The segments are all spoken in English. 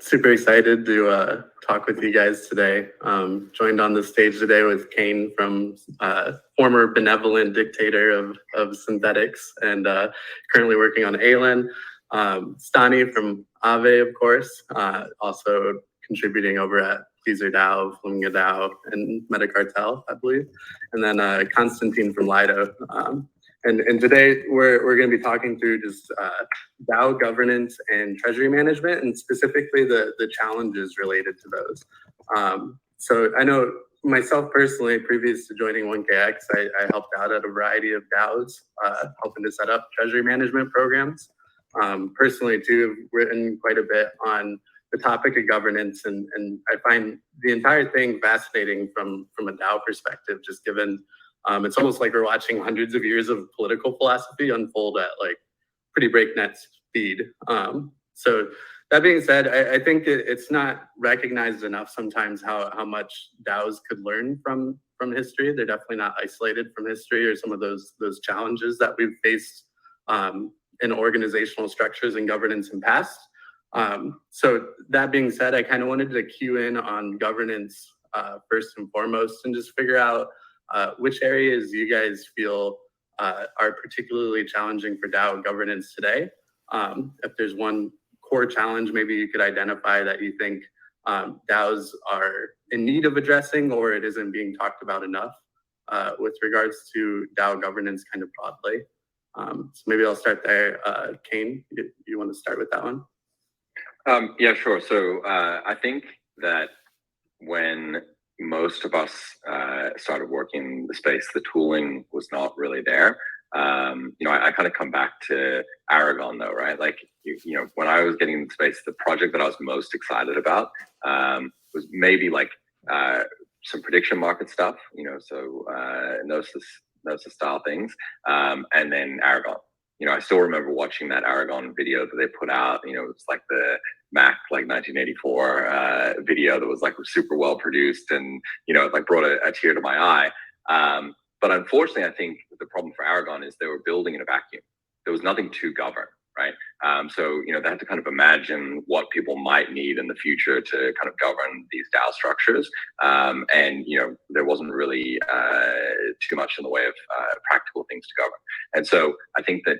Super excited to talk with you guys today. Joined on the stage today with Kain from former benevolent dictator of Synthetix and currently working on Aalen. Stani from Aave, of course, also contributing over at Lido DAO, Lido DAO, and Metacartel, I believe. And then Konstantin from Lido. And today we're going to be talking through just DAO governance and treasury management, and specifically the challenges related to those. So I know myself personally, previous to joining 1KX, I helped out at a variety of DAOs, helping to set up treasury management programs. Personally, too, I've written quite a bit on the topic of governance, and I find the entire thing fascinating from a DAO perspective, just given it's almost like we're watching hundreds of years of political philosophy unfold at like pretty breakneck speed. So that being said, I think it's not recognized enough sometimes how much DAOs could learn from history. They're definitely not isolated from history or some of those challenges that we've faced in organizational structures and governance in past. So that being said, I kind of wanted to cue in on governance first and foremost, and just figure out which areas you guys feel are particularly challenging for DAO governance today. If there's one core challenge maybe you could identify that you think DAOs are in need of addressing, or it isn't being talked about enough with regards to DAO governance kind of broadly. So maybe I'll start there. Kain, you want to start with that one? Yeah, sure. So I think that when most of us started working in the space, the tooling was not really there. I kind of come back to Aragon though, right? Like, when I was getting in the space, the project that I was most excited about was maybe like some prediction market stuff, so Gnosis style things, and then Aragon. I still remember watching that Aragon video that they put out. It's like the Mac 1984 video that was like super well produced, and it like brought a tear to my eye. But unfortunately, I think the problem for Aragon is they were building in a vacuum. There was nothing to govern, right? So they had to kind of imagine what people might need in the future to kind of govern these DAO structures, and there wasn't really too much in the way of practical things to govern. And so I think that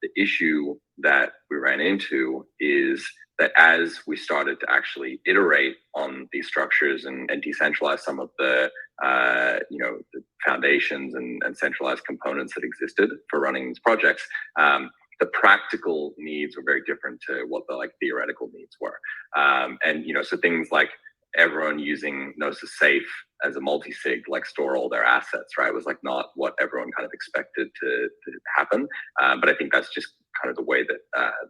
the issue that we ran into is that as we started to actually iterate on these structures and decentralize some of the the foundations and centralized components that existed for running these projects, the practical needs were very different to what the theoretical needs were. And so things like everyone using Gnosis Safe as a multi-sig, store all their assets, right, was not what everyone kind of expected to happen. But I think that's just kind of the way that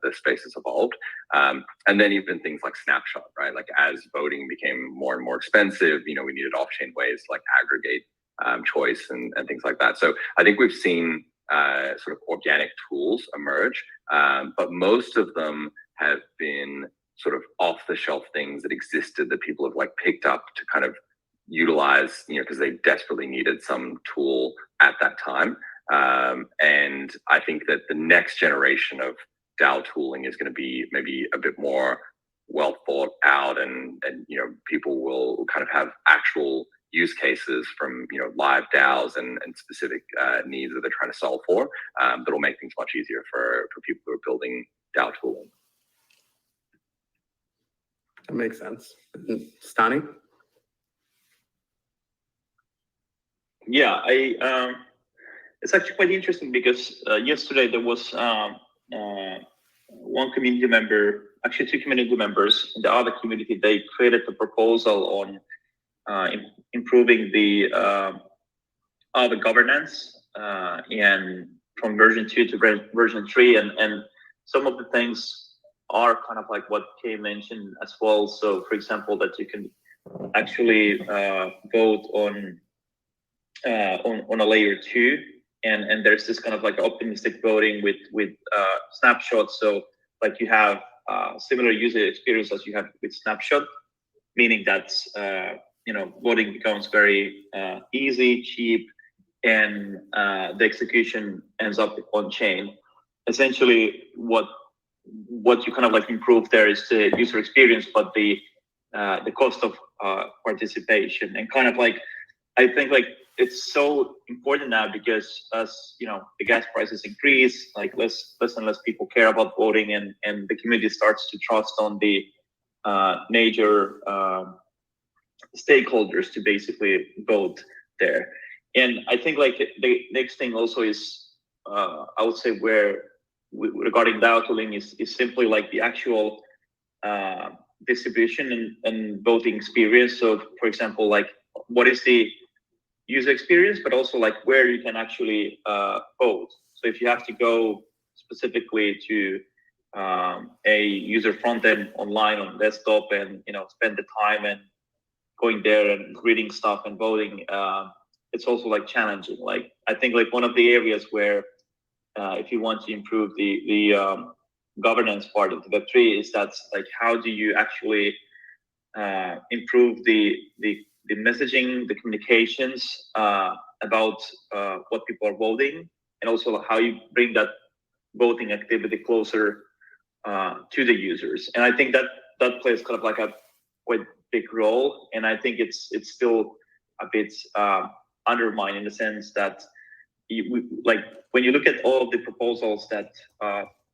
the space has evolved. And then even things like Snapshot, right? As voting became more and more expensive, we needed off-chain ways to aggregate choice and things like that. So I think we've seen sort of organic tools emerge, but most of them have been sort of off-the-shelf things that existed that people have picked up to kind of utilize, because they desperately needed some tool at that time. And I think that the next generation of DAO tooling is going to be maybe a bit more well thought out, and people will kind of have actual use cases from live DAOs and specific needs that they're trying to solve for, that'll make things much easier for people who are building DAO tooling. That makes sense. Stani? Yeah, it's actually quite interesting because yesterday there was one community member, actually two community members in the other community. They created a proposal on improving the governance and from version 2 to version 3, and some of the things are kind of like what Kay mentioned as well. So, for example, that you can actually vote on a layer 2, and there's this kind of optimistic voting with snapshots. So you have similar user experience as you have with Snapshot, meaning that voting becomes very easy, cheap, and the execution ends up on chain. Essentially, what what you kind of like improve there is the user experience, but the cost of participation. And kind of like, I think like it's so important now because as you know, the gas prices increase, like less and less people care about voting, and the community starts to trust on the major stakeholders to basically vote there. And I think like the next thing also is, I would say where regarding DAO tooling is simply like the actual distribution and voting experience. So for example, like what is the user experience, but also like where you can actually vote. So if you have to go specifically to a user front end online on desktop and spend the time and going there and reading stuff and voting, it's also like challenging. Like I think like one of the areas where if you want to improve the governance part of the Web3 is that's like how do you actually improve the messaging, the communications about what people are voting, and also how you bring that voting activity closer to the users. And I think that plays kind of like a quite big role. And I think it's still a bit undermined in the sense that like when you look at all of the proposals that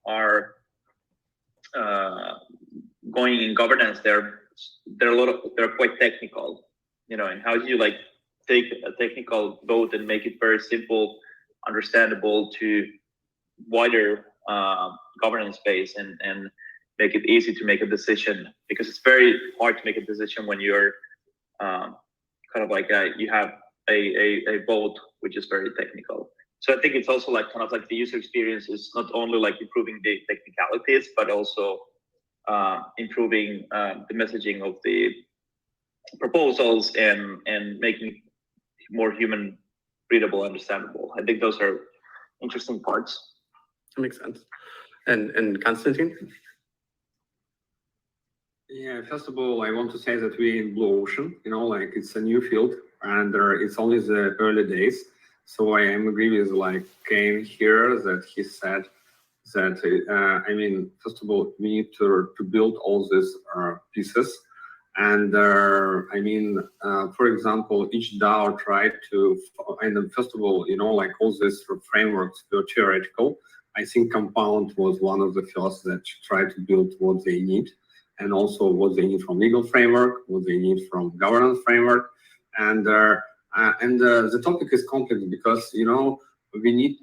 are going in governance, they're quite technical, and how do you like take a technical vote and make it very simple, understandable to wider governance space and make it easy to make a decision, because it's very hard to make a decision when you're kind of like you have a vote which is very technical. So I think it's also like kind of like the user experience is not only like improving the technicalities, but also improving the messaging of the proposals and making it more human readable, understandable. I think those are interesting parts. That makes sense. And Konstantin? Yeah, first of all, I want to say that we're in blue ocean, like it's a new field and it's only the early days. So I am agree with like Kain here that he said that, I mean, first of all, we need to build all these pieces. And I mean, for example, each DAO tried to, and first of all, like all these frameworks were theoretical. I think Compound was one of the first that tried to build what they need, and also what they need from legal framework, what they need from governance framework. And the topic is complex because, we need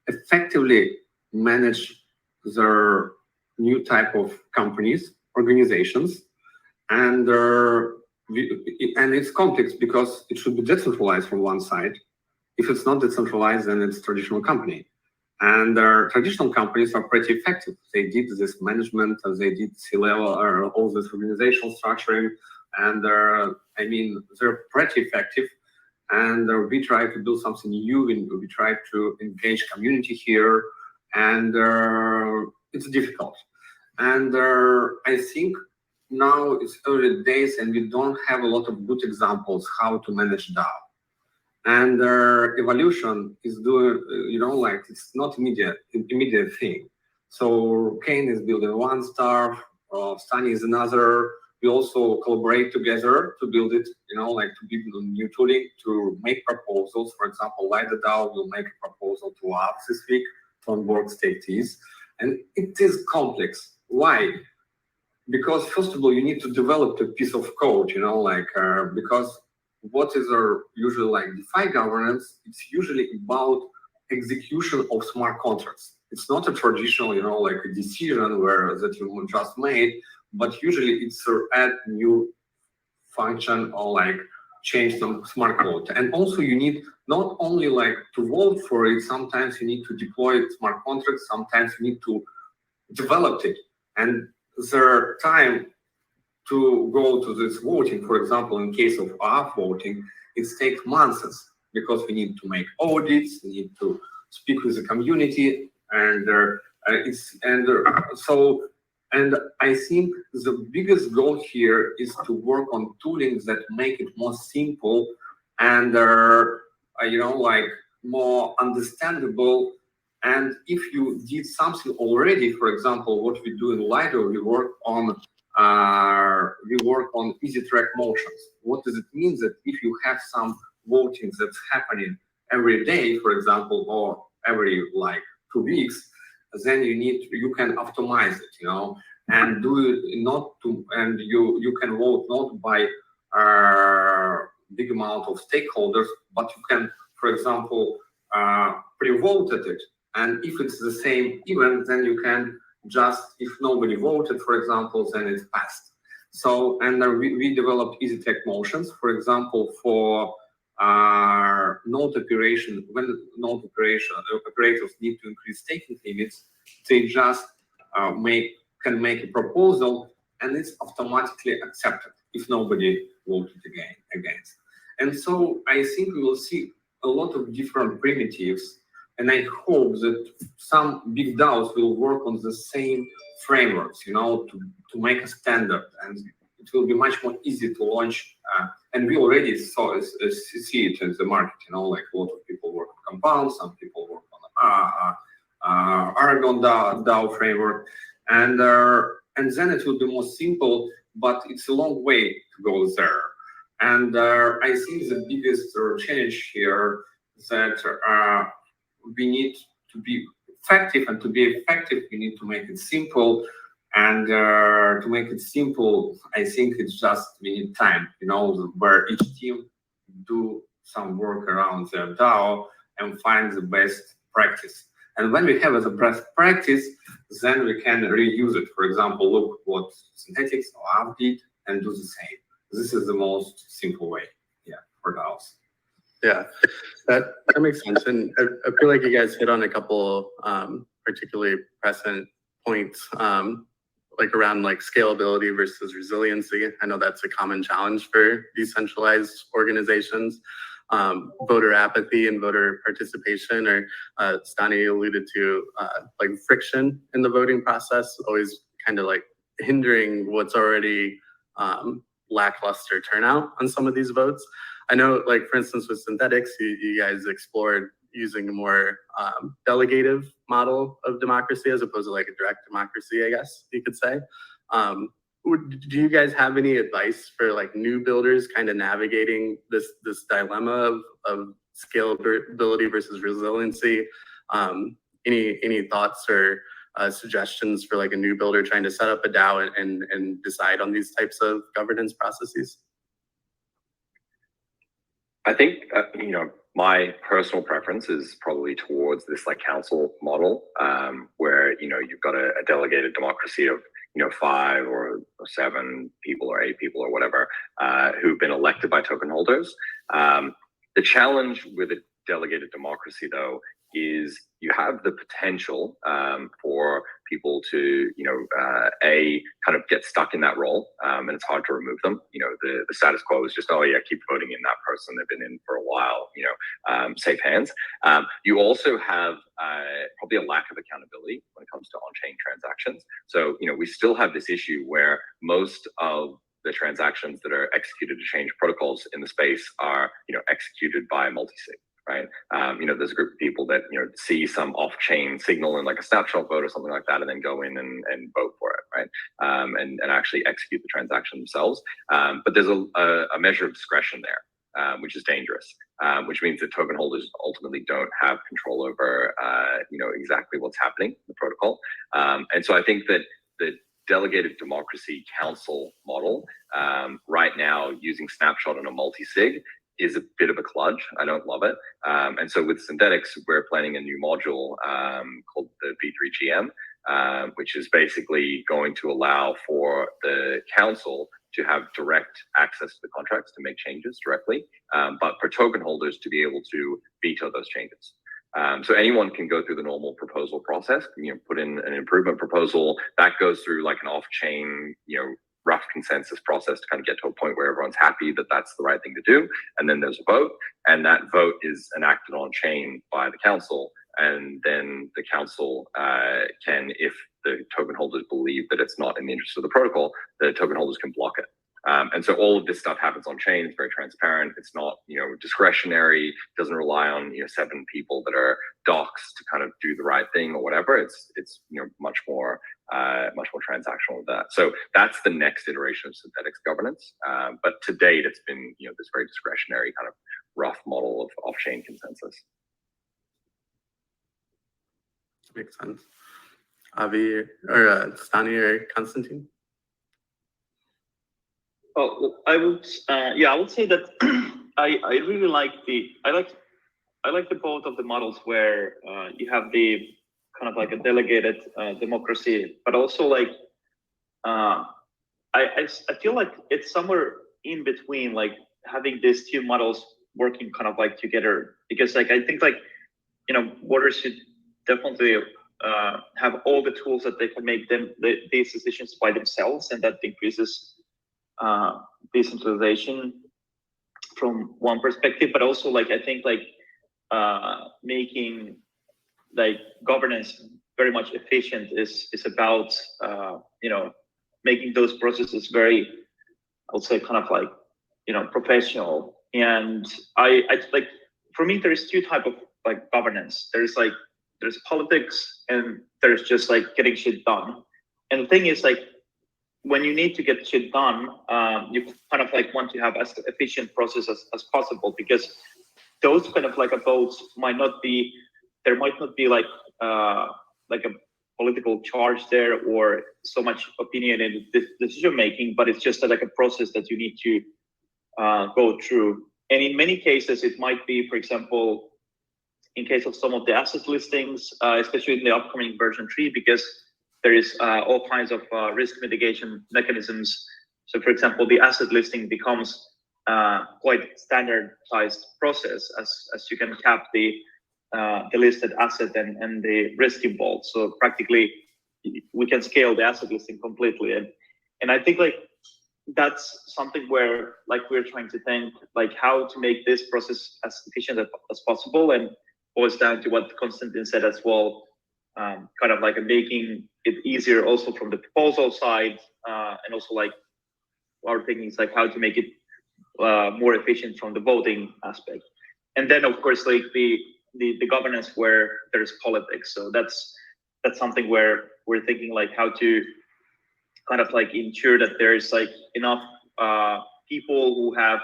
effectively manage the new type of companies, organizations, and it's complex because it should be decentralized from one side. If it's not decentralized, then it's traditional company. And traditional companies are pretty effective. They did this management, they did C-level, all this organizational structuring, and I mean, they're pretty effective. And we try to do something new, and we try to engage community here, and it's difficult. And I think now it's early days, and we don't have a lot of good examples how to manage DAO. And evolution is doing, like it's not immediate thing. So Kain is building one stuff, Stani is another. We also collaborate together to build it, like to build new tooling, to make proposals. For example, Lido DAO will make a proposal to Aave this week to onboard stakees. And it is complex. Why? Because first of all, you need to develop a piece of code, because what is usually like DeFi governance, it's usually about execution of smart contracts. It's not a traditional, like a decision that you just made, but usually it's to add new function or like change some smart code. And also you need not only like to vote for it, sometimes you need to deploy smart contracts, sometimes you need to develop it. And the time to go to this voting, for example, in case of Aave voting, it takes months because we need to make audits, we need to speak with the community, and and I think the biggest goal here is to work on tooling that make it more simple and like more understandable And if you did something already, for example, what we do in Lido, we work on easy track motions. What does it mean? That if you have some voting that's happening every day, for example, or every like 2 weeks, then you can optimize it, and do it and you can vote not by big amount of stakeholders, but you can, for example, pre-vote it. And if it's the same event, then you can just, if nobody voted, for example, then it's passed. So, and we developed easy tech motions, for example, for node operation. When node operators need to increase staking limits, they just can make a proposal, and it's automatically accepted if nobody voted against. And so I think we will see a lot of different primitives, and I hope that some big DAOs will work on the same frameworks, to make a standard, and it will be much more easy to launch. And we already see it in the market, like a lot of people work on Compound, some people work on Aragon DAO framework, and then it will be more simple, but it's a long way to go there. And I think the biggest challenge here is that we need to be effective, and to be effective, we need to make it simple. And to make it simple, I think it's just we need time, where each team do some work around their DAO and find the best practice. And when we have the best practice, then we can reuse it. For example, look what Synthetix or Aave did and do the same. This is the most simple way, for DAOs. Yeah, that makes sense. And I feel like you guys hit on a couple particularly present points, like around like scalability versus resiliency. I know that's a common challenge for decentralized organizations. Voter apathy and voter participation, or Stani alluded to like friction in the voting process, always kind of like hindering what's already lackluster turnout on some of these votes. I know, like, for instance, with Synthetix, you guys explored using a more delegative model of democracy as opposed to like a direct democracy, I guess you could say. Do you guys have any advice for like new builders kind of navigating this dilemma of scalability versus resiliency? Any thoughts or suggestions for like a new builder trying to set up a DAO and decide on these types of governance processes? I think, my personal preference is probably towards this like council model, where, you've got a delegated democracy of, 5 or 7 people or 8 people or whatever, who've been elected by token holders. The challenge with a delegated democracy, though, is you have the potential for people to, kind of get stuck in that role, and it's hard to remove them. The status quo is just, oh yeah, keep voting in that person. They've been in for a while, safe hands. You also have probably a lack of accountability when it comes to on-chain transactions. So, we still have this issue where most of the transactions that are executed to change protocols in the space are, executed by multi-sig. Right. There's a group of people that, see some off-chain signal in like a snapshot vote or something like that, and then go in and vote for it. Right. And actually execute the transaction themselves. But there's a measure of discretion there, which is dangerous, which means that token holders ultimately don't have control over, exactly what's happening in the protocol. And so I think that the delegated democracy council model right now, using snapshot on a multi-sig, is a bit of a kludge. I don't love it. And so with Synthetix, we're planning a new module called the V3GM, which is basically going to allow for the council to have direct access to the contracts to make changes directly, but for token holders to be able to veto those changes. So anyone can go through the normal proposal process, put in an improvement proposal that goes through like an off-chain, rough consensus process to kind of get to a point where everyone's happy that that's the right thing to do. And then there's a vote, and that vote is enacted on chain by the council. And then the council can, if the token holders believe that it's not in the interest of the protocol, the token holders can block it. And so all of this stuff happens on chain. It's very transparent. It's not, discretionary. It doesn't rely on, 7 people that are docs to kind of do the right thing or whatever. It's much more transactional with that. So that's the next iteration of Synthetix governance. But to date, it's been this very discretionary kind of rough model of off-chain consensus. Makes sense. Aave or Stani or Konstantin? Oh, I would say that I really like the both of the models where you have the kind of like a delegated democracy, but also like I feel like it's somewhere in between, like having these two models working kind of like together, because like I think like voters should definitely have all the tools that they can make these decisions by themselves, and that increases decentralization from one perspective. But also like I think like making like governance very much efficient is about making those processes very, I would say, kind of like professional. And I like, for me there's two type of like governance. There's politics, and there's just like getting shit done. And the thing is like, when you need to get shit done, you kind of like want to have as efficient process as possible, because those kind of like votes might not be like a political charge there or so much opinionated decision making, but it's just like a process that you need to go through. And in many cases, it might be, for example, in case of some of the asset listings, especially in the upcoming version 3, because there is all kinds of risk mitigation mechanisms. So, for example, the asset listing becomes quite standardized process as you can cap the listed asset and the risk involved. So practically, we can scale the asset listing completely. And I think like that's something where like we're trying to think like how to make this process as efficient as possible, and boils down to what Konstantin said as well, kind of like making it easier also from the proposal side, and also like our thinking is like how to make it more efficient from the voting aspect. And then of course like the governance where there's politics. So that's something where we're thinking like how to kind of like ensure that there's like enough people who have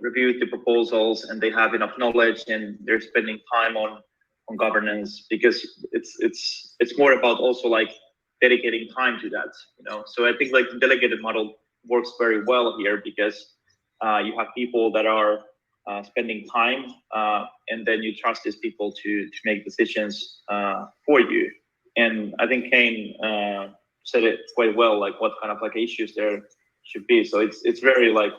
reviewed the proposals, and they have enough knowledge, and they're spending time on governance, because it's more about also like dedicating time to that. So I think like the delegated model works very well here, because you have people that are spending time, and then you trust these people to make decisions for you. And I think Kain said it quite well, like what kind of like issues there should be. So it's very like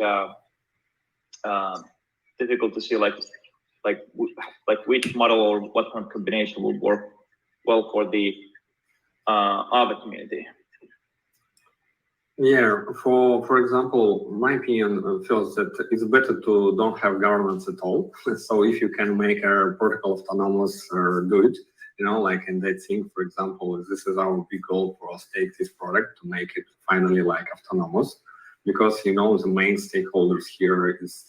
difficult to see like which model or what kind of combination will work well for the Aave community. Yeah, for example, my opinion feels that it's better to don't have governance at all. So if you can make a protocol autonomous, do it. And I think, for example, this is our big goal for us, take this product to make it finally like autonomous, because the main stakeholders here is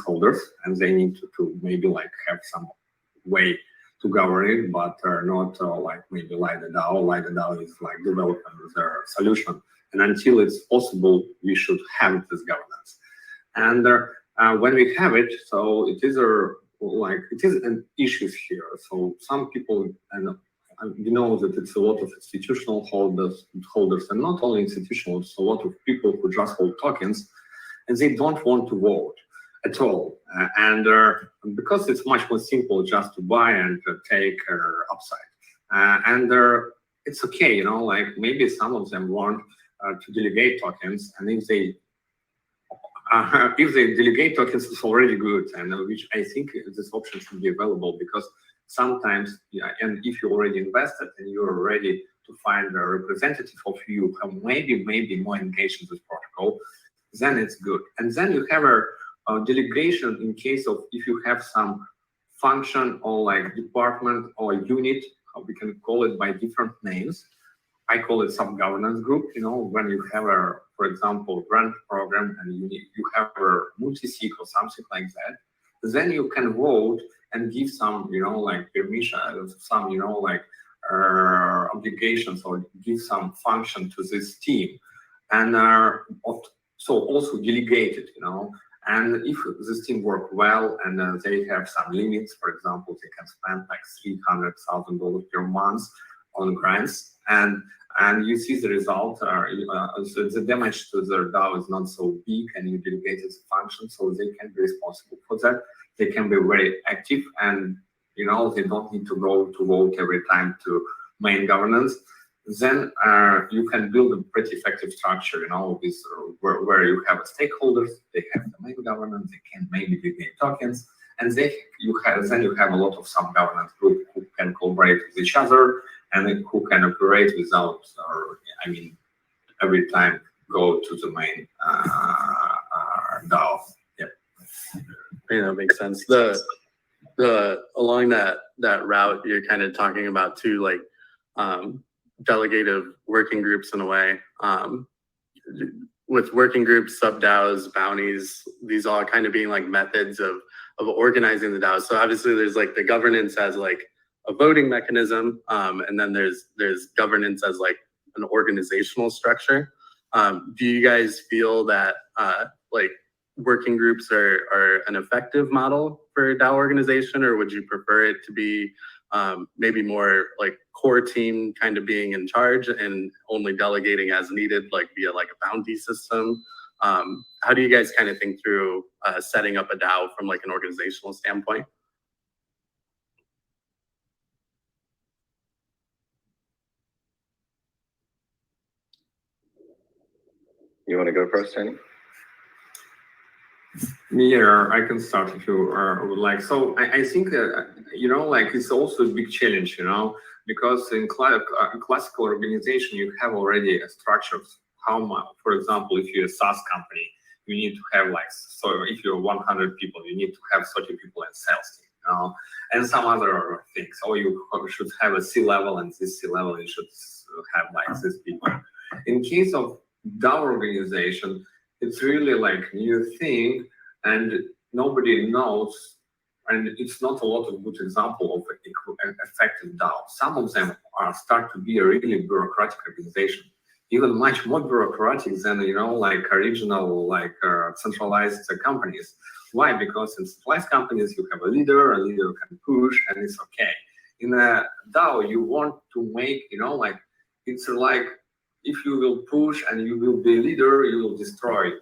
holders, and they need to maybe like have some way to govern it, but not like maybe Lido DAO. Lido DAO is like developing their solution. And until it's possible, we should have this governance. And when we have it, so it is an issues here. So some people, and we know that it's a lot of institutional holders, and not only institutional, it's a lot of people who just hold tokens, and they don't want to vote at all. And because it's much more simple just to buy and take upside. And it's okay, like maybe some of them want to delegate tokens, and if they delegate tokens, it's already good, and which I think this option should be available, because sometimes, and if you already invested and you're ready to find a representative of you who maybe more engaged in this protocol, then it's good. And then you have a delegation in case of if you have some function or like department or unit, we can call it by different names. I call it some governance group. When you have for example, grant program, and you have a multi-sig or something like that, then you can vote and give some, like permission, some, like obligations, or give some function to this team, and so also delegate it, And if this team work well and they have some limits, for example, they can spend like $300,000 per month on grants, and you see the result, so the damage to their DAO is not so big, and you delegate the function, so they can be responsible for that. They can be very active, and they don't need to go to vote every time to main governance. Then you can build a pretty effective structure, with where you have stakeholders, they have the main governance, they can maybe gain tokens, and then you have a lot of sub-governance group who can collaborate with each other and who can operate without, every time go to the main DAO. Yeah, that makes sense. Along that route, you're kind of talking about too, like delegative working groups in a way. With working groups, sub-DAOs, bounties, these all kind of being like methods of organizing the DAOs. So obviously there's like the governance as like a voting mechanism, and then there's governance as like an organizational structure. Do you guys feel that like working groups are an effective model for DAO organization, or would you prefer it to be maybe more like core team kind of being in charge and only delegating as needed, like via like a bounty system? How do you guys kind of think through setting up a DAO from like an organizational standpoint? You want to go first, Stani? Yeah, I can start if you would like. So I think like it's also a big challenge, because in classical organization you have already a structure. How much, for example, if you're a SaaS company, you need to have like, so if you're 100 people, you need to have 30 people in sales team, and some other things. Or you should have a C-level, and this C-level you should have like these people. In case of DAO organization, it's really like new thing, and nobody knows, and it's not a lot of good example of effective DAO. Some of them start to be a really bureaucratic organization, even much more bureaucratic than like original centralized companies. Why? Because in centralized companies you have a leader can push, and it's okay. In a DAO you want to make like it's like, if you will push and you will be a leader, you will destroy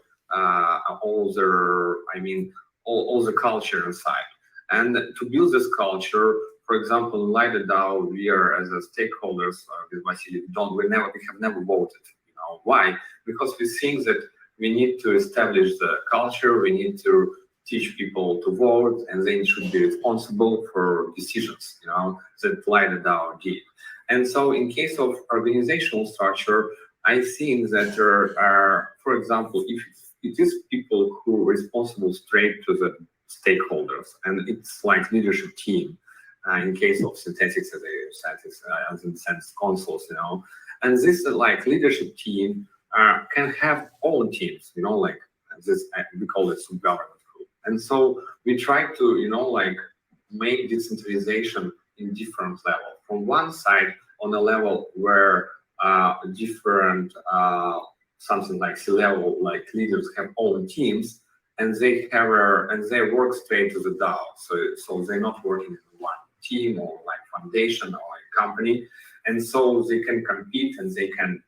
all the culture inside. And to build this culture, for example, in Lido DAO, we are as a stakeholders with Vasily, we have never voted. Why? Because we think that we need to establish the culture, we need to teach people to vote, and they should be responsible for decisions, that Lido DAO did. And so in case of organizational structure, I think that there are, for example, if it is people who are responsible straight to the stakeholders, and it's like leadership team, in case of Synthetix, as in sense consoles, and this like leadership team can have own teams, like this, we call it sub-governance group. And so we try to, like make decentralization in different levels. From one side, on a level where different something like C-level, like leaders have own teams, and they work straight to the DAO. So they're not working in one team or like foundation or like company, and so they can compete and they can,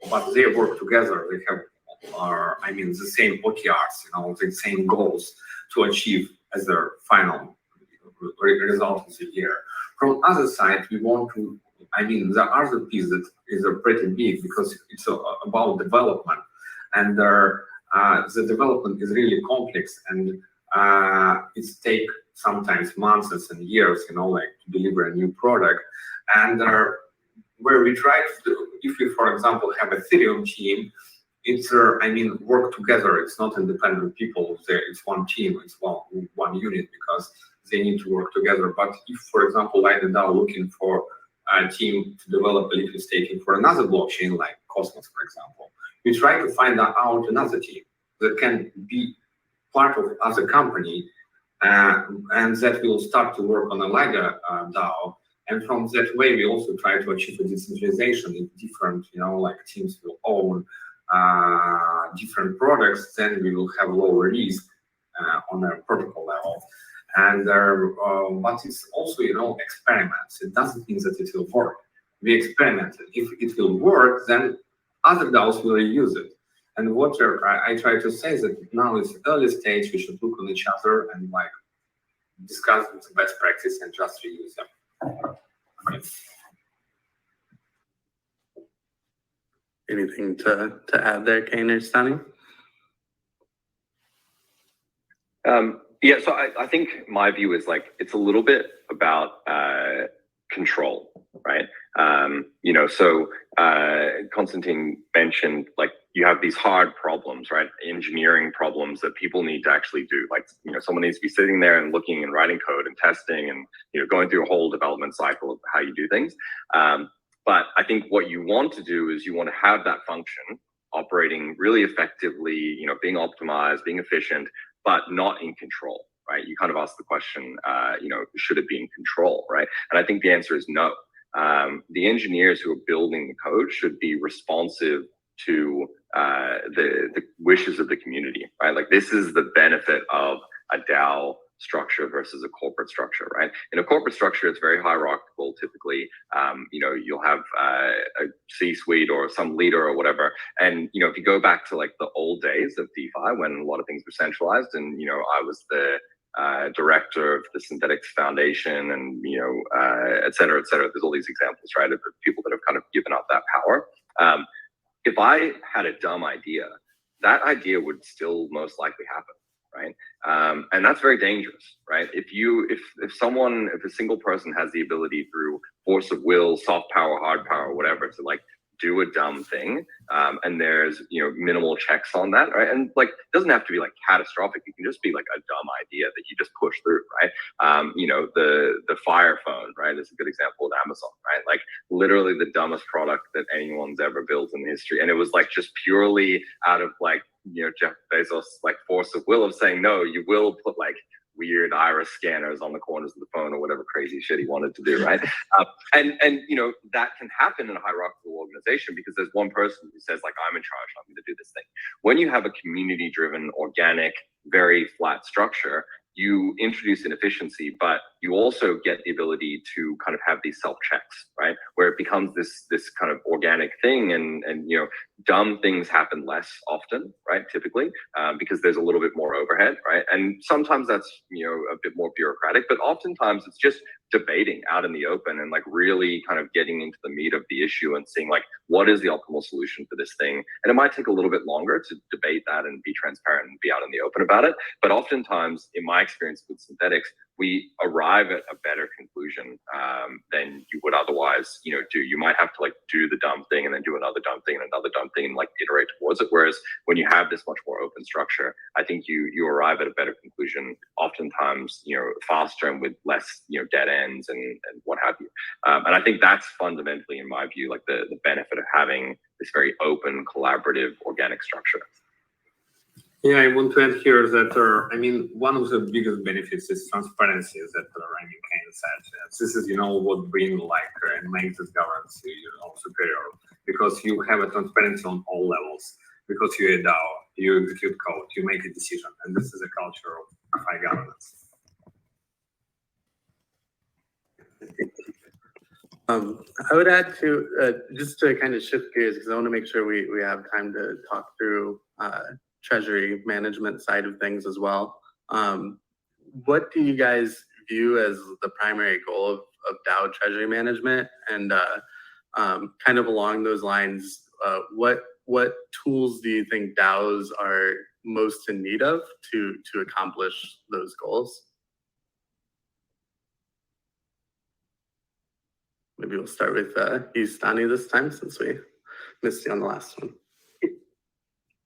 but they work together. They have, the same OKRs, the same goals to achieve as their final result of the year. From other side, we want to, the other piece that is pretty big, because it's about development, and the development is really complex, and it takes sometimes months and years, like to deliver a new product. And where we try to do, if we, for example, have a Ethereum team, it's work together. It's not independent people. It's one team. It's one unit, because they need to work together. But if, for example, Lido DAO looking for a team to develop a liquid staking for another blockchain, like Cosmos, for example, we try to find out another team that can be part of other company, and that will start to work on a Lido DAO. And from that way, we also try to achieve a decentralization in different, like teams will own different products. Then we will have lower risk on a protocol level. And but it's also, experiments. It doesn't mean that it will work. We experimented. If it will work, then other DAOs will use it. And what I try to say is that now it's early stage. We should look on each other and like discuss the best practice and just reuse them. Anything to add there, Kain or Stani? Yeah, so I think my view is like it's a little bit about control, right? So Konstantin mentioned like you have these hard problems, right? Engineering problems that people need to actually do. Like, someone needs to be sitting there and looking and writing code and testing and, going through a whole development cycle of how you do things. But I think what you want to do is you want to have that function operating really effectively, being optimized, being efficient, but not in control, right? You kind of asked the question, should it be in control, right? And I think the answer is no. The engineers who are building the code should be responsive to the wishes of the community, right? Like this is the benefit of a DAO structure versus a corporate structure, right? In a corporate structure, it's very hierarchical. Typically, you'll have a C-suite or some leader or whatever. And, if you go back to like the old days of DeFi when a lot of things were centralized and, I was the director of the Synthetix Foundation and, et cetera, et cetera. There's all these examples, right, of people that have kind of given up that power. If I had a dumb idea, that idea would still most likely happen, right? And that's very dangerous, right? If a single person has the ability through force of will, soft power, hard power, whatever, to like do a dumb thing, and there's minimal checks on that, right? And like it doesn't have to be like catastrophic. It can just be like a dumb idea that you just push through, right? The Fire phone, right, is a good example of Amazon, right? Like literally the dumbest product that anyone's ever built in history, and it was like just purely out of like Jeff Bezos like force of will of saying no, you will put like weird iris scanners on the corners of the phone or whatever crazy shit he wanted to do, right? And that can happen in a hierarchical organization because there's one person who says like, I'm in charge, I'm going to do this thing. When you have a community driven, organic, very flat structure, you introduce inefficiency, but you also get the ability to kind of have these self-checks, right? Where it becomes this kind of organic thing and dumb things happen less often, right? Typically, because there's a little bit more overhead, right? And sometimes that's, a bit more bureaucratic, but oftentimes it's just debating out in the open and like really kind of getting into the meat of the issue and seeing like, what is the optimal solution for this thing? And it might take a little bit longer to debate that and be transparent and be out in the open about it. But oftentimes, in my experience with Synthetix, we arrive at a better conclusion than you would otherwise, do. You might have to like do the dumb thing and then do another dumb thing and another dumb thing and like iterate towards it. Whereas when you have this much more open structure, I think you arrive at a better conclusion, oftentimes, faster and with less, dead ends and what have you. And I think that's fundamentally, in my view, like the benefit of having this very open, collaborative, organic structure. Yeah, I want to add here that, one of the biggest benefits is transparency, that Kain said. This is, what brings and makes this governance, superior, because you have a transparency on all levels, because you're a DAO, you execute code, you make a decision, and this is a culture of high governance. I would add to, just to kind of shift gears, because I want to make sure we have time to talk through Treasury management side of things as well. What do you guys view as the primary goal of DAO Treasury management? And kind of along those lines, what tools do you think DAOs are most in need of to accomplish those goals? Maybe we'll start with you, Stani, this time, since we missed you on the last one.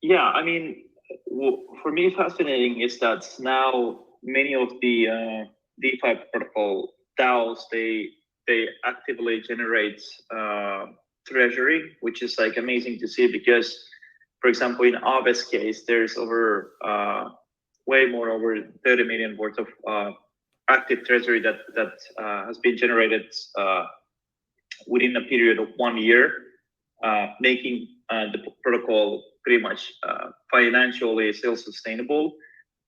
Yeah, for me, fascinating is that now many of the DeFi protocol DAOs, they actively generate treasury, which is like amazing to see because, for example, in Aave's case, there's over way more over 30 million worth of active treasury that has been generated within a period of 1 year, making the protocol pretty much financially self-sustainable.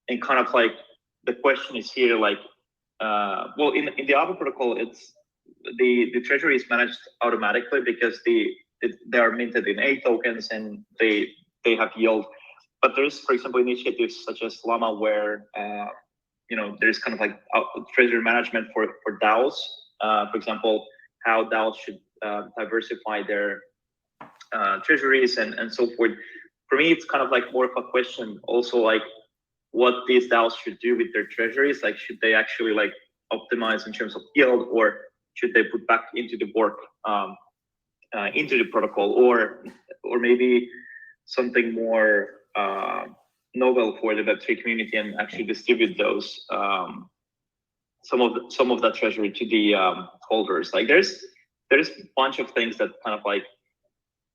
And kind of like the question is here, like, well, in the Aave protocol, it's the treasury is managed automatically because they are minted in A tokens and they have yield. But there's, for example, initiatives such as Llama where you know, there's kind of like treasury management for DAOs. For example, how DAOs should diversify their treasuries and so forth. For me, it's kind of like more of a question also, like what these DAOs should do with their treasuries. Like, should they actually like optimize in terms of yield, or should they put back into the work into the protocol, or maybe something more novel for the Web3 community and actually distribute those some of that treasury to the holders. Like there's a bunch of things that kind of like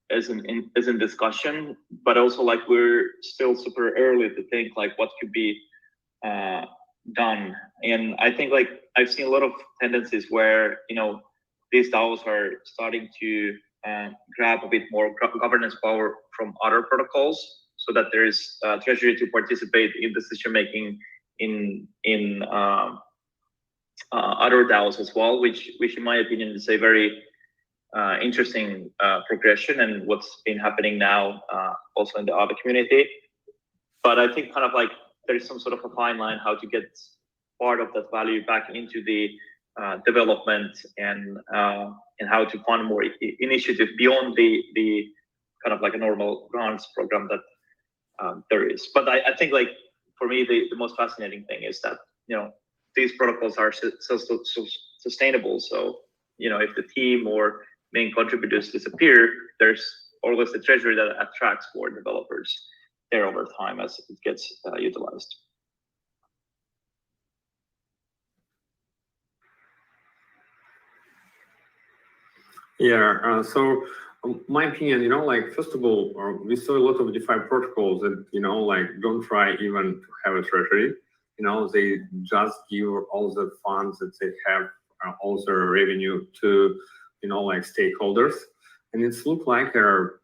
is in discussion, but also like we're still super early to think like what could be done. And I think like I've seen a lot of tendencies where, you know, these DAOs are starting to grab a bit more governance power from other protocols, so that there is treasury to participate in decision making in other DAOs as well, which in my opinion is a very interesting progression, and what's been happening now also in the Aave community. But I think kind of like there's some sort of a fine line how to get part of that value back into the development and how to fund more initiative beyond the kind of like a normal grants program that there is. But I think like for me the most fascinating thing is that, you know, these protocols are so sustainable. So, you know, if the team or main contributors disappear, there's always the treasury that attracts more developers there over time as it gets utilized. Yeah, so my opinion, you know, like first of all, we saw a lot of DeFi protocols that, you know, like don't try even to have a treasury. You know, they just give all the funds that they have, all their revenue to, you know, like stakeholders, and it's look like they're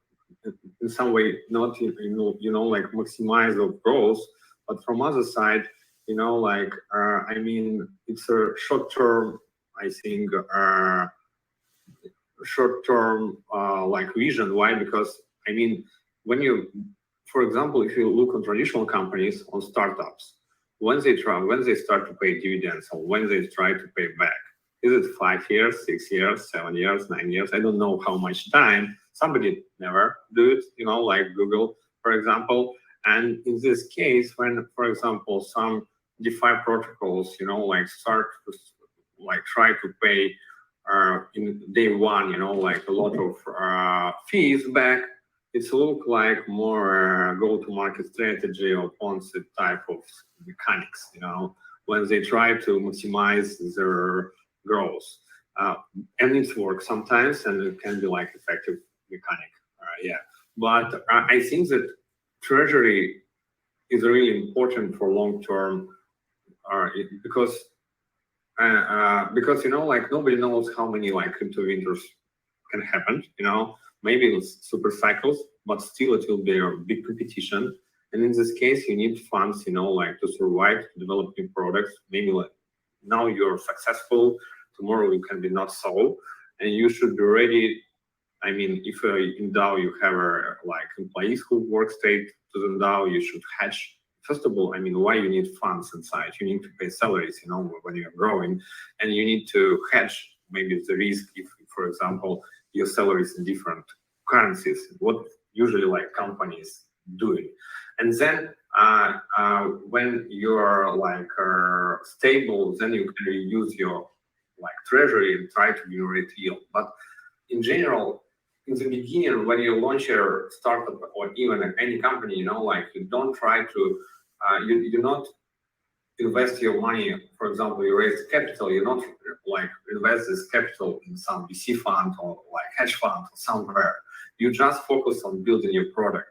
in some way not, you know, like maximize of growth, but from other side, you know, like I mean, it's a short-term, I think, short-term like vision. Why? Because I mean, when you, for example, if you look on traditional companies, on startups, when they start to pay dividends, or when they try to pay back, is it 5 years, 6 years, 7 years, 9 years? I don't know how much time. Somebody never do it, you know, like Google, for example. And in this case, when, for example, some DeFi protocols, you know, like start to like try to pay in day one, you know, like a lot of fees back, it's look like more go-to-market strategy or Ponzi type of mechanics, you know, when they try to maximize their growth. And it works sometimes, and it can be like effective mechanic, yeah. But I think that treasury is really important for long-term, because you know, like nobody knows how many like crypto winters can happen, you know, maybe it's super cycles, but still it will be a big competition. And in this case, you need funds, you know, like to survive, to develop new products. Maybe like now you're successful, tomorrow you can be not so, and you should be ready. I mean, if in DAO you have like employees who work straight to the DAO, you should hedge. First of all, I mean, why you need funds inside? You need to pay salaries, you know, when you're growing, and you need to hedge maybe the risk if, for example, your salaries in different currencies, what usually like companies doing. And then when you're like stable, then you can use your like treasury and try to generate yield. But in general, in the beginning, when you launch your startup or even any company, you know, like you don't try to, you do not invest your money. For example, you raise capital, you not like invest this capital in some VC fund or like hedge fund or somewhere. You just focus on building your product.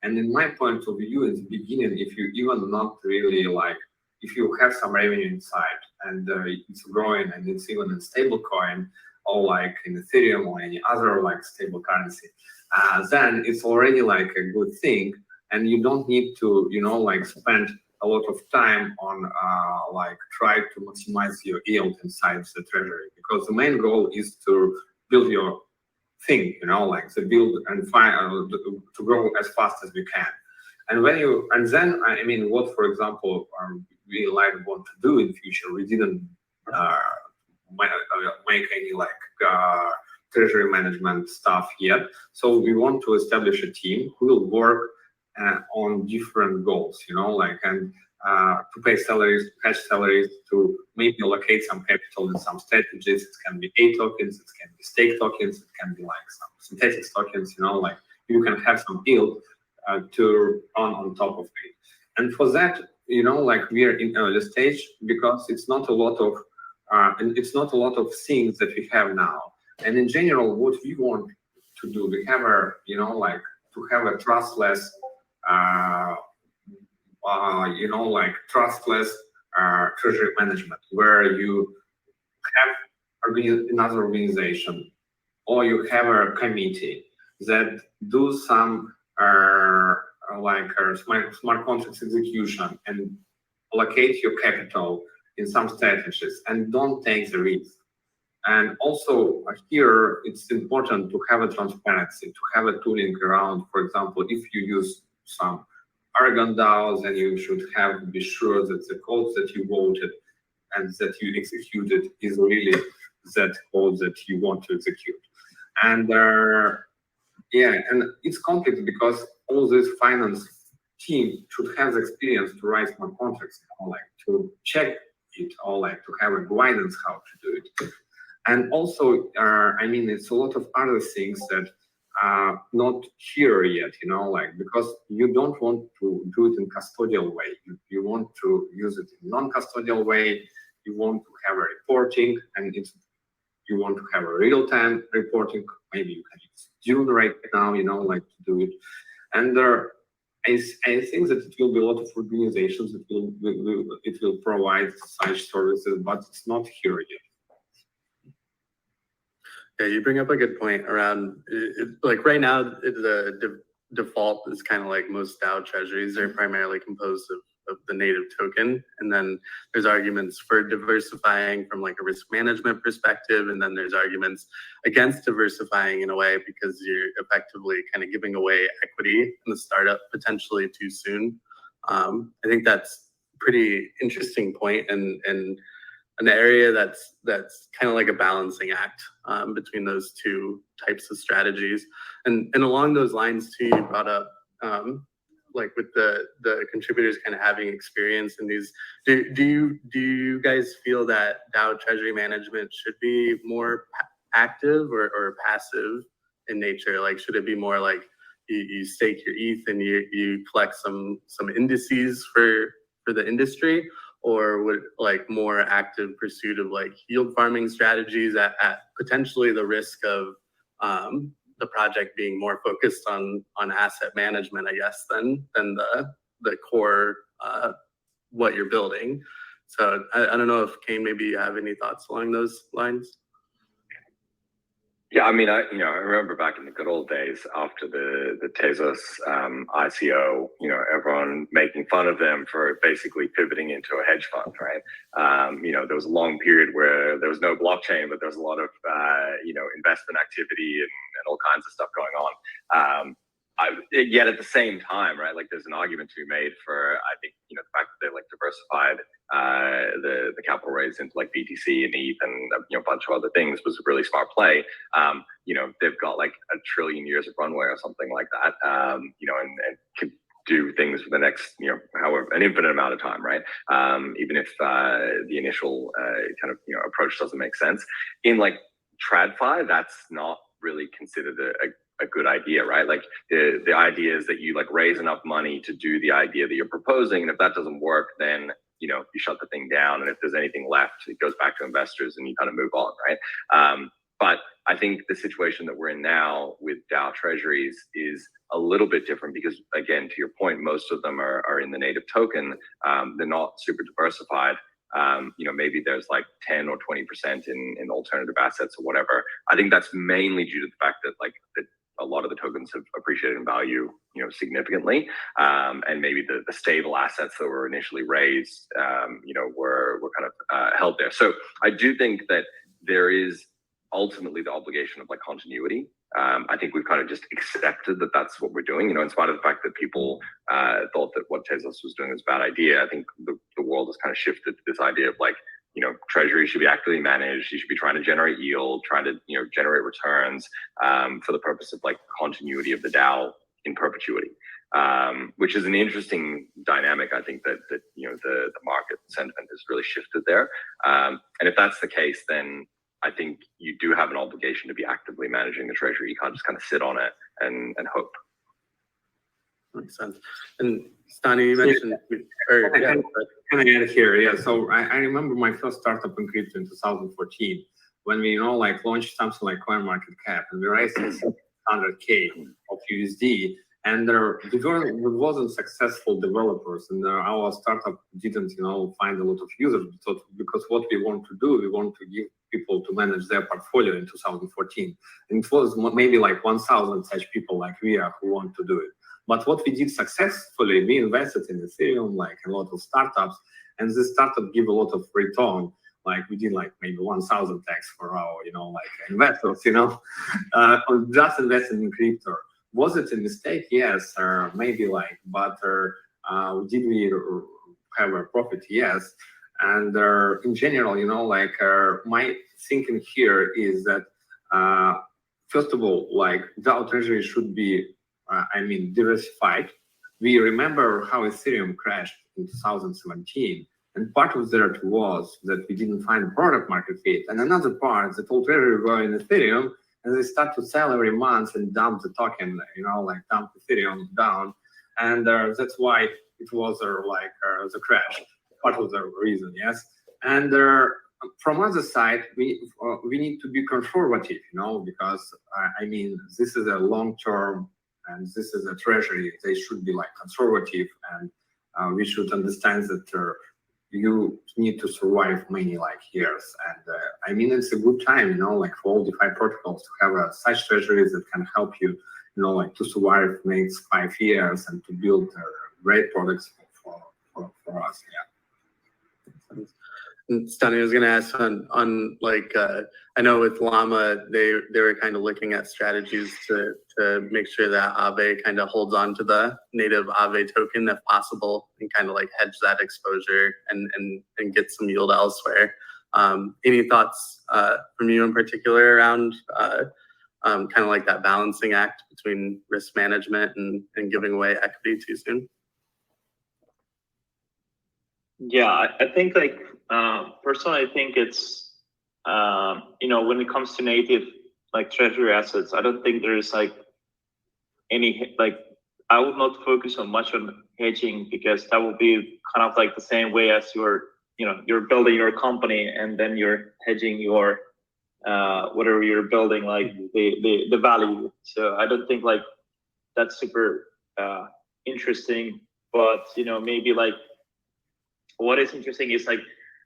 And in my point of view, in the beginning, if you even not really like, if you have some revenue inside and it's growing and it's even in stable coin or like in Ethereum or any other like stable currency, then it's already like a good thing. And you don't need to, like spend a lot of time on like try to maximize your yield inside the treasury, because the main goal is to build your thing, like to build and find to grow as fast as we can. And then I mean, what for example we like want to do in the future, we didn't make any like treasury management stuff yet. So we want to establish a team who will work on different goals, and to pay salaries, to cash salaries, to maybe allocate some capital in some strategies. It can be A tokens, it can be stake tokens, it can be like some Synthetix tokens, like you can have some yield to run on top of it. And for that, like we are in early stage, because it's not a lot of things that we have now. And in general, what we want to do, we have like to have a trustless trustless treasury management, where you have another organization or you have a committee that do some smart contracts execution and allocate your capital in some strategies and don't take the risk. And also here, it's important to have a transparency, to have a tooling around. For example, if you use some Aragon DAOs, then you should be sure that the code that you voted and that you executed is really that code that you want to execute. And and it's complex because all this finance team should have the experience to write smart contracts, like to check it, or like to have a guidance how to do it. And also, I mean, it's a lot of other things that are not here yet, like, because you don't want to do it in custodial way. You want to use it in non-custodial way. You want to have a reporting, and you want to have a real-time reporting. Maybe you can use Dune right now, like to do it. And I think that it will be a lot of organizations that it will provide such services, but it's not here yet. Yeah, you bring up a good point around like right now the default is kind of like most DAO treasuries are primarily composed of the native token, and then there's arguments for diversifying from like a risk management perspective, and then there's arguments against diversifying in a way because you're effectively kind of giving away equity in the startup potentially too soon. I think that's a pretty interesting point, and an area that's kind of like a balancing act between those two types of strategies. And along those lines too, you brought up like with the contributors kind of having experience in these. Do you guys feel that DAO treasury management should be more active or passive in nature? Like, should it be more like you stake your ETH and you collect some indices for the industry? Or would like more active pursuit of like yield farming strategies at potentially the risk of the project being more focused on asset management, I guess, than the core what you're building. So I don't know if Kain, maybe you have any thoughts along those lines. Yeah, I mean, I remember back in the good old days after the Tezos ICO, everyone making fun of them for basically pivoting into a hedge fund, right? There was a long period where there was no blockchain, but there was a lot of investment activity and all kinds of stuff going on. Yet at the same time, right, like there's an argument to be made for, I think, the fact that they like diversified the capital raise into like BTC and ETH and a bunch of other things was a really smart play. They've got like 1 trillion years of runway or something like that, and can do things for the next, however, an infinite amount of time, right? Even if the initial approach doesn't make sense. In like TradFi, that's not really considered a good idea, right? Like the idea is that you like raise enough money to do the idea that you're proposing, and if that doesn't work, then you shut the thing down, and if there's anything left, it goes back to investors and you kind of move on, right? But I think the situation that we're in now with DAO treasuries is a little bit different because, again, to your point, most of them are in the native token. They're not super diversified. Maybe there's like 10 or 20% in alternative assets or whatever. I think that's mainly due to the fact that a lot of the tokens have appreciated in value, significantly, and maybe the stable assets that were initially raised, were kind of held there. So I do think that there is ultimately the obligation of continuity. I think we've kind of just accepted that that's what we're doing, in spite of the fact that people thought that what Tezos was doing was a bad idea. I think the world has kind of shifted to this idea of Treasury should be actively managed. You should be trying to generate yield, trying to, generate returns for the purpose of continuity of the DAO in perpetuity, which is an interesting dynamic. I think that the market sentiment has really shifted there. And if that's the case, then I think you do have an obligation to be actively managing the treasury. You can't just kind of sit on it and hope. Makes sense. And Stani, you mentioned, Can I add here? Yeah. So I remember my first startup in crypto in 2014 when we launched something like CoinMarketCap and we raised 100K of USD. And there wasn't successful developers, and our startup didn't, find a lot of users. Because what we want to do, we want to give people to manage their portfolio in 2014, and it was maybe 1,000 such people like we are who want to do it. But what we did successfully, we invested in Ethereum, a lot of startups, and this startup give a lot of return. We did maybe 1,000 tax for our, investors, just investing in crypto. Was it a mistake? Yes, or maybe but did we have a profit? Yes. And in general, my thinking here is that, first of all, DAO treasury should be, diversified. We remember how Ethereum crashed in 2017. And part of that was that we didn't find product market fit. And another part that all treasury were in Ethereum, and they start to sell every month and dump the token, dump Ethereum down. And that's why it was the crash, part of the reason, yes. And from other side, we need to be conservative, because this is a long-term and this is a treasury. They should be conservative, and we should understand that you need to survive many years. And it's a good time, for all DeFi protocols to have such treasuries that can help you, to survive next 5 years and to build great products for us. Yeah. And Stani, I was going to ask on I know with Llama, they were kind of looking at strategies to make sure that Aave kind of holds on to the native Aave token if possible and kind of hedge that exposure and get some yield elsewhere. Any thoughts from you in particular around kind of that balancing act between risk management and giving away equity too soon? Yeah, I think personally, I think it's when it comes to native treasury assets, I don't think there's any I would not focus so much on hedging, because that will be kind of the same way as you're building your company and then you're hedging your whatever you're building, the value. So I don't think that's super interesting. But maybe what is interesting is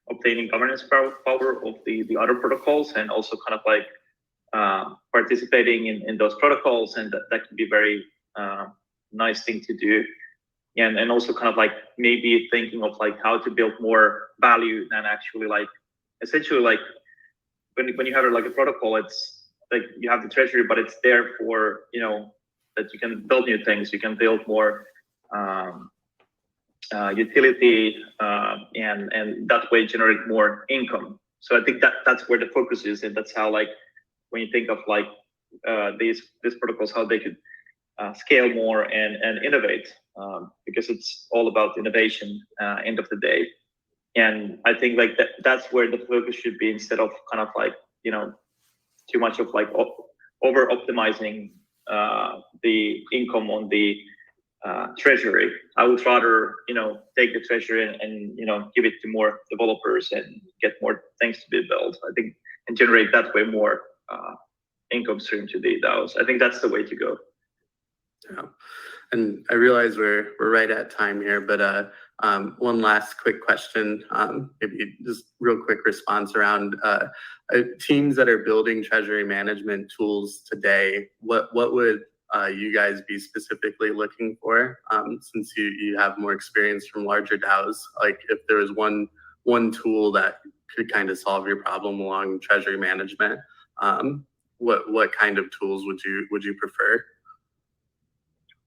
obtaining governance power of the other protocols, and also kind of participating in those protocols, and that can be very nice thing to do. And also kind of maybe thinking of how to build more value than actually essentially when you have a protocol, it's you have the treasury, but it's there for that you can build new things, you can build more utility, and that way generate more income. So I think that's where the focus is, and that's how when you think of these protocols, how they could scale more and innovate, because it's all about innovation end of the day. And I think that's where the focus should be, instead of kind of too much of over optimizing the income on the treasury. I would rather take the treasury and give it to more developers and get more things to be built, I think, and generate that way more income stream to the DAOs. I think that's the way to go. Yeah. And I realize we're right at time here, but one last quick question, maybe just real quick response around teams that are building treasury management tools today. What would you guys be specifically looking for, since you have more experience from larger DAOs? Like if there was one tool that could kind of solve your problem along treasury management, what kind of tools would you prefer?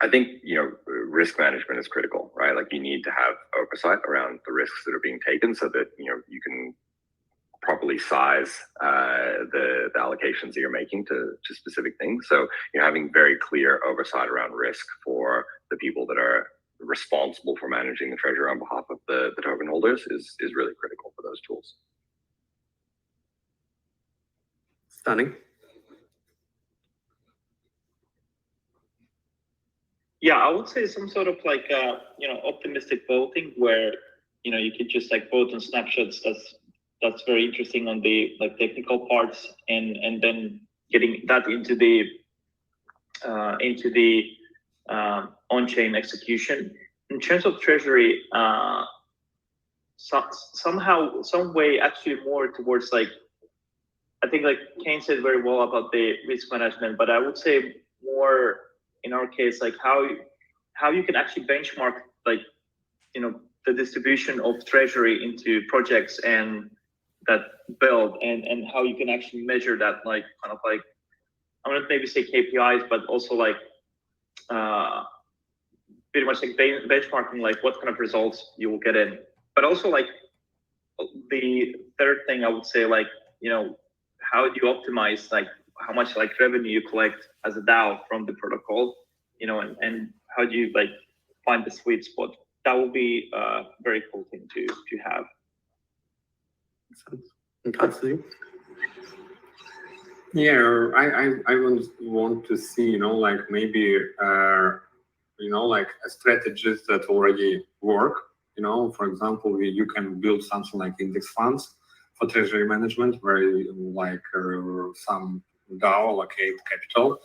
I think, risk management is critical, right? Like you need to have oversight around the risks that are being taken so that, you can properly size the allocations that you're making to specific things. So you're having very clear oversight around risk for the people that are responsible for managing the treasury on behalf of the token holders is really critical for those tools. Stani? Yeah, I would say some sort of like optimistic voting where you could just like vote on snapshots. That's very interesting on the like technical parts, and then getting that into the on-chain execution. In terms of treasury, somehow, some way, actually more towards like, I think like Kain said very well about the risk management, but I would say more in our case, like how you can actually benchmark like the distribution of treasury into projects and that build, and how you can actually measure that, like kind of like, I'm gonna maybe say KPIs, but also like pretty much like benchmarking like what kind of results you will get in. But also like the third thing I would say, like how do you optimize like how much like revenue you collect as a DAO from the protocol, and how do you like find the sweet spot? That will be a very cool thing to have. Konstantin? Yeah, I would want to see, like maybe, like strategies that already work. For example, you can build something like index funds for treasury management, where like some DAO allocate capital.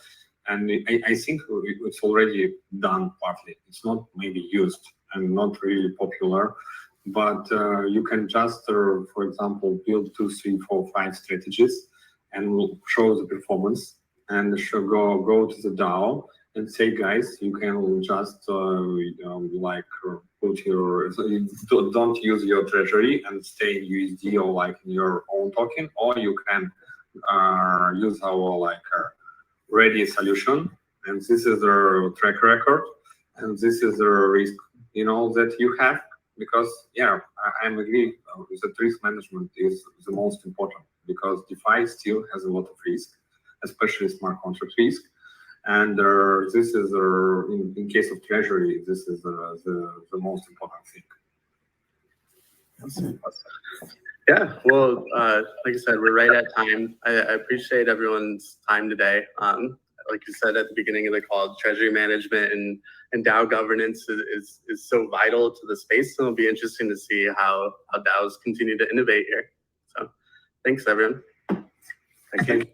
And I think it's already done partly. It's not maybe used and not really popular, but you can just, for example, build 2, 3, 4, 5 strategies and show the performance, and go to the DAO and say, guys, you can just like put your, don't use your treasury and stay in USD or like in your own token, or you can use our like ready solution, and this is the track record, and this is the risk that you have, because I'm agree that risk management is the most important, because DeFi still has a lot of risk, especially smart contract risk, and this is in case of treasury, this is the most important thing. Yeah, well, like I said, we're right at time. I appreciate everyone's time today. Like you said at the beginning of the call, treasury management and DAO governance is so vital to the space. So it'll be interesting to see how DAOs continue to innovate here. So thanks, everyone. Thank you.